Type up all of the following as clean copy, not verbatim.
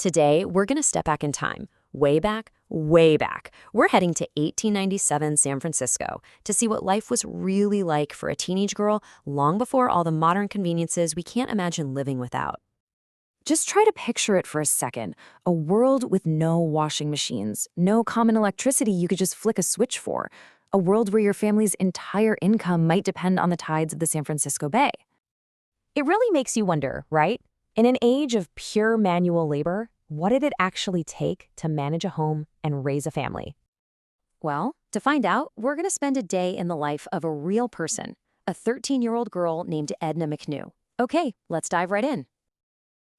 Today, we're going to step back in time, way back, way back. We're heading to 1897 San Francisco to see what life was really like for a teenage girl long before all the modern conveniences we can't imagine living without. Just try to picture it for a second, a world with no washing machines, no common electricity you could just flick a switch for, a world where your family's entire income might depend on the tides of the San Francisco Bay. It really makes you wonder, right? In an age of pure manual labor, what did it actually take to manage a home and raise a family? Well, to find out, we're going to spend a day in the life of a real person, a 13-year-old girl named Edna McKnew. Okay, let's dive right in.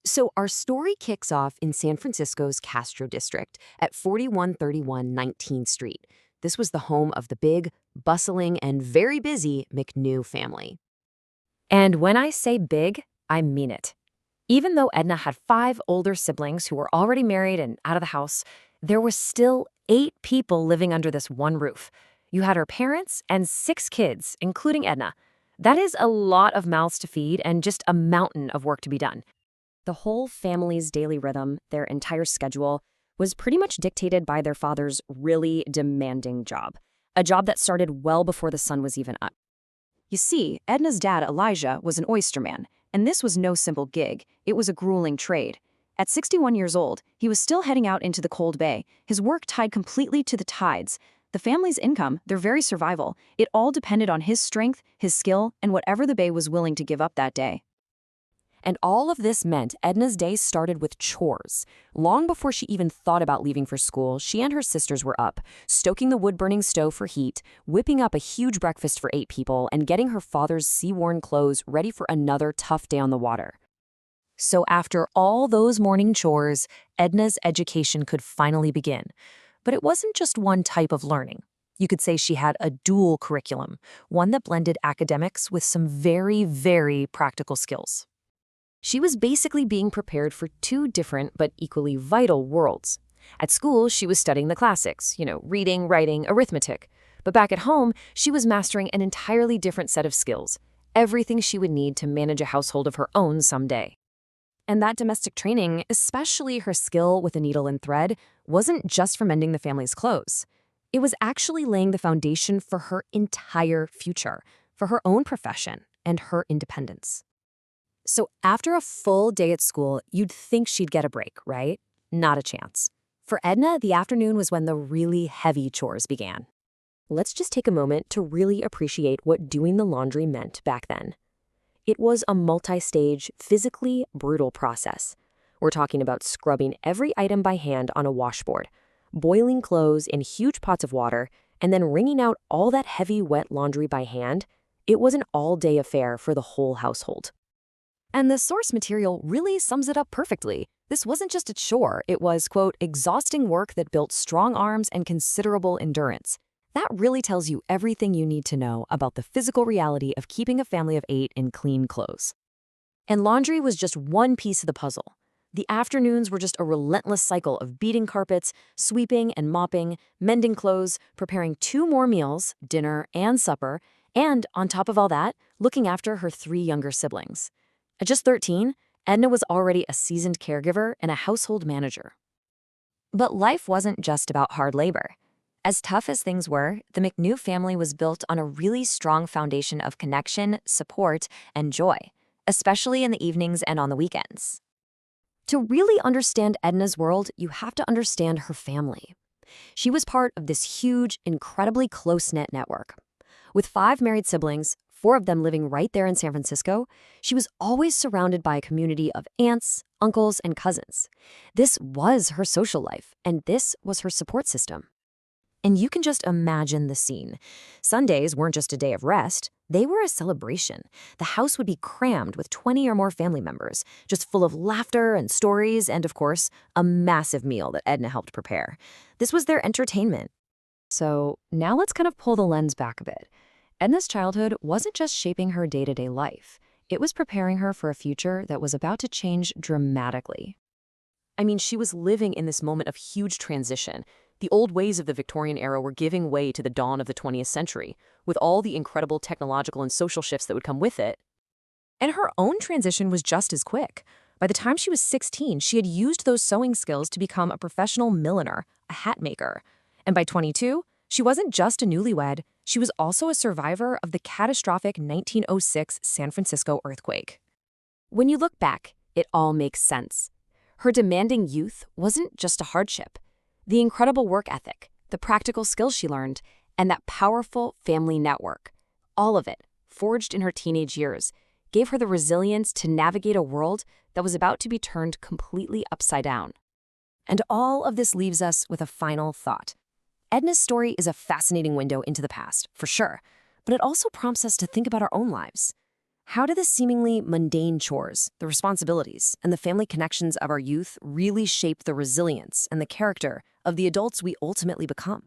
So our story kicks off in San Francisco's Castro district at 4131 19th Street. This was the home of the big, bustling, and very busy McKnew family. And when I say big, I mean it. Even though Edna had 5 older siblings who were already married and out of the house, there were still 8 people living under this one roof. You had her parents and 6 kids, including Edna. That is a lot of mouths to feed and just a mountain of work to be done. The whole family's daily rhythm, their entire schedule, was pretty much dictated by their father's really demanding job, a job that started well before the sun was even up. You see, Edna's dad, Elijah, was an oysterman, and this was no simple gig. It was a grueling trade. At 61 years old, he was still heading out into the cold bay, his work tied completely to the tides. The family's income, their very survival, it all depended on his strength, his skill, and whatever the bay was willing to give up that day. And all of this meant Edna's days started with chores. Long before she even thought about leaving for school, she and her sisters were up, stoking the wood-burning stove for heat, whipping up a huge breakfast for 8 people, and getting her father's sea-worn clothes ready for another tough day on the water. So after all those morning chores, Edna's education could finally begin. But it wasn't just one type of learning. You could say she had a dual curriculum, one that blended academics with some very, very practical skills. She was basically being prepared for 2 different but equally vital worlds. At school, she was studying the classics, reading, writing, arithmetic. But back at home, she was mastering an entirely different set of skills, everything she would need to manage a household of her own someday. And that domestic training, especially her skill with a needle and thread, wasn't just for mending the family's clothes. It was actually laying the foundation for her entire future, for her own profession and her independence. So after a full day at school, you'd think she'd get a break, right? Not a chance. For Edna, the afternoon was when the really heavy chores began. Let's just take a moment to really appreciate what doing the laundry meant back then. It was a multi-stage, physically brutal process. We're talking about scrubbing every item by hand on a washboard, boiling clothes in huge pots of water, and then wringing out all that heavy, wet laundry by hand. It was an all-day affair for the whole household. And the source material really sums it up perfectly. This wasn't just a chore, it was, quote, exhausting work that built strong arms and considerable endurance. That really tells you everything you need to know about the physical reality of keeping a family of 8 in clean clothes. And laundry was just one piece of the puzzle. The afternoons were just a relentless cycle of beating carpets, sweeping and mopping, mending clothes, preparing 2 more meals, dinner and supper, and, on top of all that, looking after her 3 younger siblings. At just 13, Edna was already a seasoned caregiver and a household manager. But life wasn't just about hard labor. As tough as things were, the McKnew family was built on a really strong foundation of connection, support, and joy, especially in the evenings and on the weekends. To really understand Edna's world, you have to understand her family. She was part of this huge, incredibly close-knit network. With 5 married siblings, 4 of them living right there in San Francisco, she was always surrounded by a community of aunts, uncles, and cousins. This was her social life, and this was her support system. And you can just imagine the scene. Sundays weren't just a day of rest, they were a celebration. The house would be crammed with 20 or more family members, just full of laughter and stories, and of course, a massive meal that Edna helped prepare. This was their entertainment. So now let's kind of pull the lens back a bit. Edna's childhood wasn't just shaping her day-to-day life. It was preparing her for a future that was about to change dramatically. I mean, she was living in this moment of huge transition. The old ways of the Victorian era were giving way to the dawn of the 20th century, with all the incredible technological and social shifts that would come with it. And her own transition was just as quick. By the time she was 16, she had used those sewing skills to become a professional milliner, a hat maker. And by 22, she wasn't just a newlywed, she was also a survivor of the catastrophic 1906 San Francisco earthquake. When you look back, it all makes sense. Her demanding youth wasn't just a hardship. The incredible work ethic, the practical skills she learned, and that powerful family network, all of it, forged in her teenage years, gave her the resilience to navigate a world that was about to be turned completely upside down. And all of this leaves us with a final thought. Edna's story is a fascinating window into the past, for sure, but it also prompts us to think about our own lives. How do the seemingly mundane chores, the responsibilities, and the family connections of our youth really shape the resilience and the character of the adults we ultimately become?